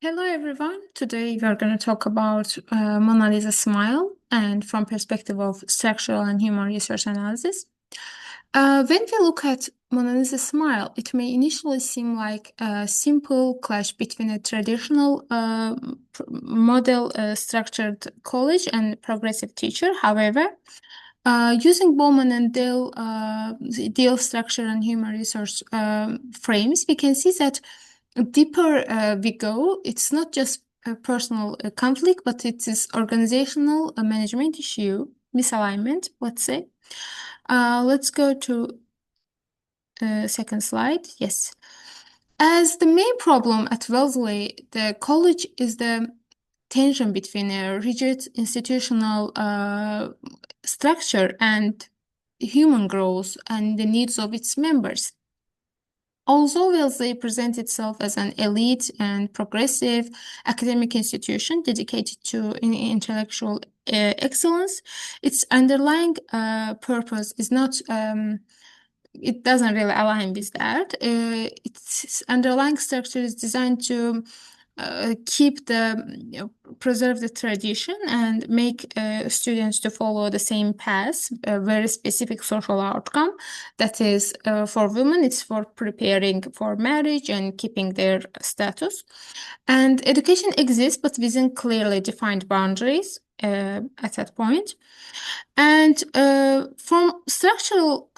Hello everyone. Today we are going to talk about Mona Lisa smile and from perspective of structural and human research analysis. When we look at Mona Lisa smile, it may initially seem like a simple clash between a traditional model structured college and progressive teacher. However, using Bolman and Deal structure and human resource frames, we can see that deeper we go, it's not just a personal conflict, but it is organizational management issue, misalignment, let's say. Let's go to second slide. Yes. As the main problem at Wellesley, the college is the tension between a rigid institutional structure and human growth and the needs of its members. Although Wellesley presents itself as an elite and progressive academic institution dedicated to intellectual excellence, its underlying purpose is not, it doesn't really align with that. Its underlying structure is designed to preserve the tradition and make students to follow the same path, a very specific social outcome. That is, for women, it's for preparing for marriage and keeping their status. And education exists, but within clearly defined boundaries at that point. And from structural,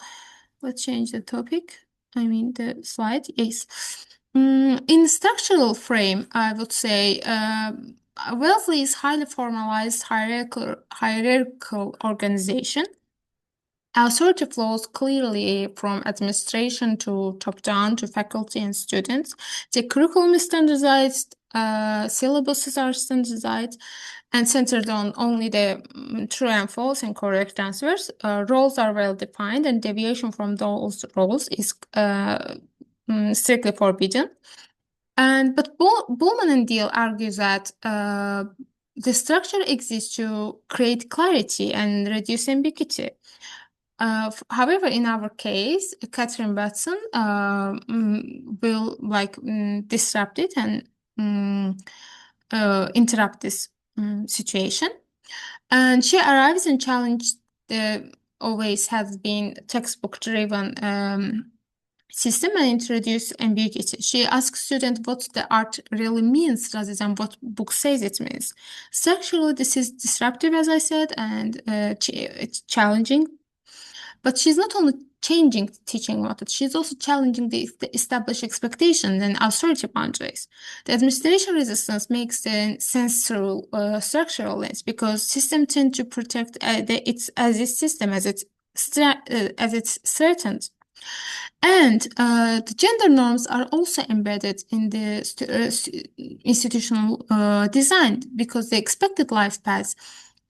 let's change the topic. I mean the slide. Yes. In structural frame, I would say Wellesley is highly formalized hierarchical organization. Authority flows clearly from administration to top-down to faculty and students. The curriculum is standardized, syllabuses are standardized, and centered on only the true and false and correct answers. Roles are well defined, and deviation from those roles is strictly forbidden. But Bolman and Deal argues that the structure exists to create clarity and reduce ambiguity. However, in our case, Catherine Batson will disrupt it and interrupt this situation. And she arrives and challenges the always has been textbook-driven system and introduce ambiguity. She asks students what the art really means rather than what book says it means. Structurally, this is disruptive, as I said, and it's challenging. But she's not only changing the teaching method, she's also challenging the established expectations and authority boundaries. The administration resistance makes sense through structural lens because systems tend to protect its system as it's threatened. And the gender norms are also embedded in the institutional design because the expected life path,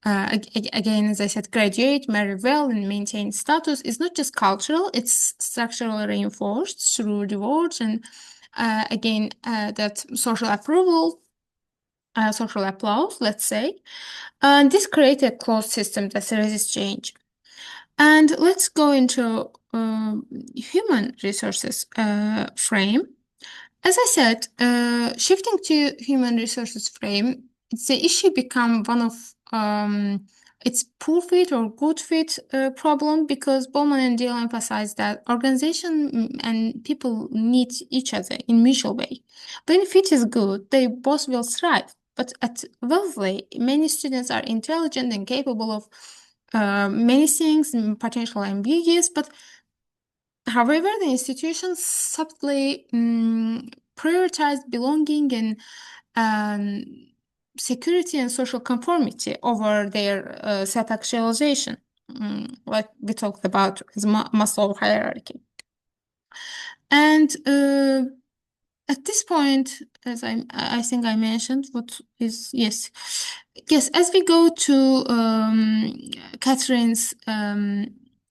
again, as I said, graduate, marry well, and maintain status is not just cultural, it's structurally reinforced through rewards and, again, that social approval, social applause, let's say. And this creates a closed system that resists change. And let's go into human resources frame. As I said, shifting to human resources frame, it's the issue become one of its poor fit or good fit problem because Bowman and Deal emphasize that organization and people need each other in mutual way. When fit is good, they both will thrive. But at Wellesley, many students are intelligent and capable of many things, potentially ambiguous, but however, the institutions subtly prioritize belonging and security and social conformity over their self-actualization, like we talked about as Maslow hierarchy. And at this point, as I think I mentioned, what is, yes, as we go to Catherine's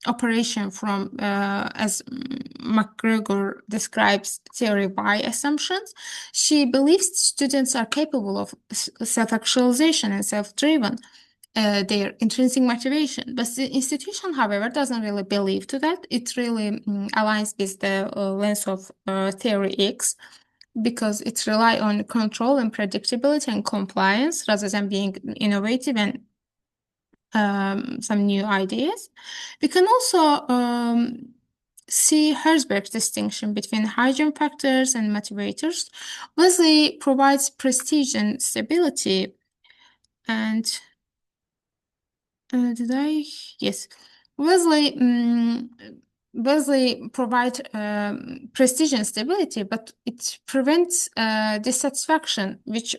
operation from, as McGregor describes theory Y assumptions, she believes students are capable of self-actualization and self-driven, their intrinsic motivation. But the institution, however, doesn't really believe to that. It really aligns with the lens of theory X, because it relies on control and predictability and compliance rather than being innovative and some new ideas. We can also see Herzberg's distinction between hygiene factors and motivators. Wesley provides prestige and stability, and did I? Yes. Wesley, Wesley provide prestige and stability, but it prevents dissatisfaction, which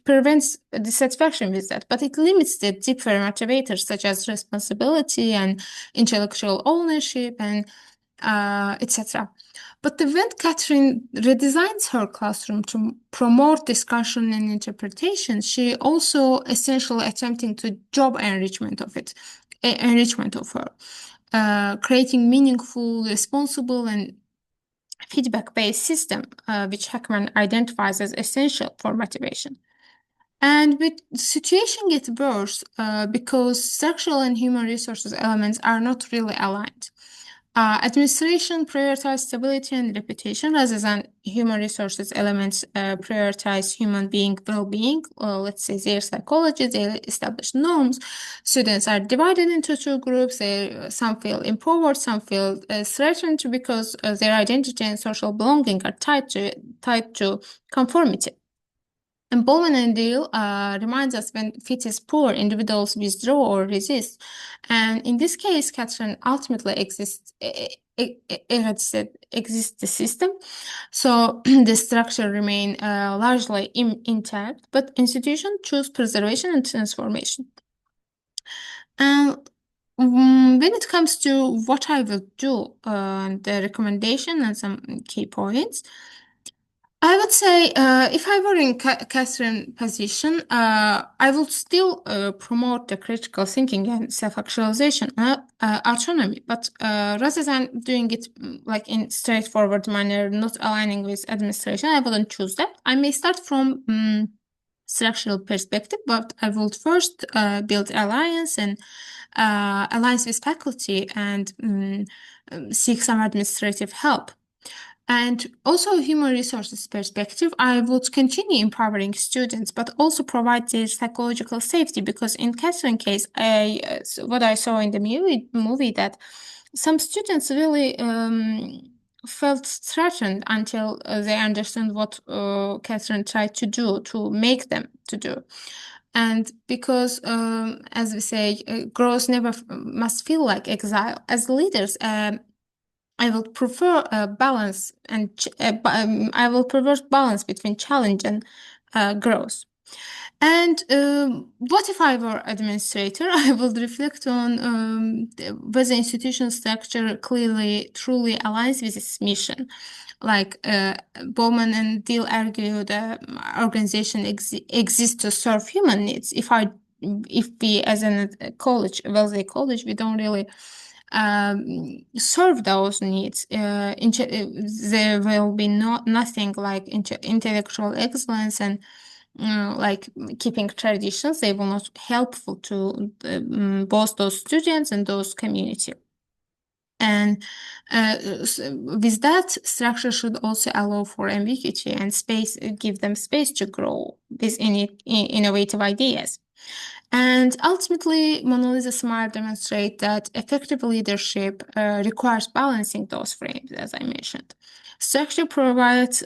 prevents dissatisfaction with that. But it limits the deeper motivators such as responsibility and intellectual ownership and etc. But when Catherine redesigns her classroom to promote discussion and interpretation, she also essentially attempting to job enrichment of it, enrichment of her, creating meaningful, responsible, and feedback-based system, which Heckman identifies as essential for motivation. And with situation gets worse because structural and human resources elements are not really aligned. Administration prioritize stability and reputation rather than human resources elements prioritize human being well-being. Let's say their psychology, they establish norms. Students are divided into two groups. Some feel empowered, some feel threatened because their identity and social belonging are tied to conformity. And Bolman Deal reminds us when fit is poor, individuals withdraw or resist. And in this case, Catherine ultimately exists the system. So the structure remain largely intact, but institutions choose preservation and transformation. And when it comes to what I will do, the recommendation and some key points, I would say if I were in Catherine's position, I would still promote the critical thinking and self-actualization, autonomy, but rather than doing it like in straightforward manner, not aligning with administration, I wouldn't choose that. I may start from structural perspective, but I would first build alliance and alliance with faculty and seek some administrative help. And also human resources perspective, I would continue empowering students, but also provide their psychological safety because in Catherine's case, what I saw in the movie that some students really felt threatened until they understand what Catherine tried to do to make them to do. And because, as we say, growth never must feel like exile. As leaders, I will prefer a balance and I will prefer balance between challenge and growth. And what if I were administrator? I would reflect on whether institution structure clearly, truly aligns with its mission. Like Bowman and Deal argue the organization exists to serve human needs. If we as a college, Wellesley College, we don't really serve those needs. There will be nothing like intellectual excellence and like keeping traditions. They will not helpful to both those students and those community. And with that, structure should also allow for ambiguity and space, give them space to grow with innovative ideas. And ultimately, Mona Lisa Smart demonstrate that effective leadership requires balancing those frames, as I mentioned. Structure provides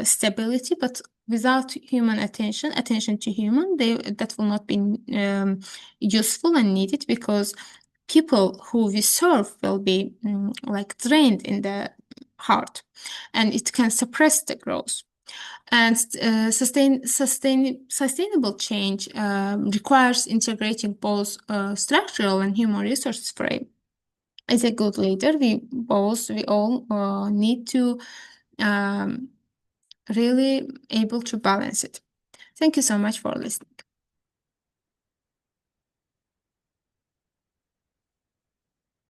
stability, but without human attention to human, that will not be useful and needed because people who we serve will be like drained in the heart, and it can suppress the growth. And sustainable change requires integrating both structural and human resources frame. As a good leader, we all need to really able to balance it. Thank you so much for listening.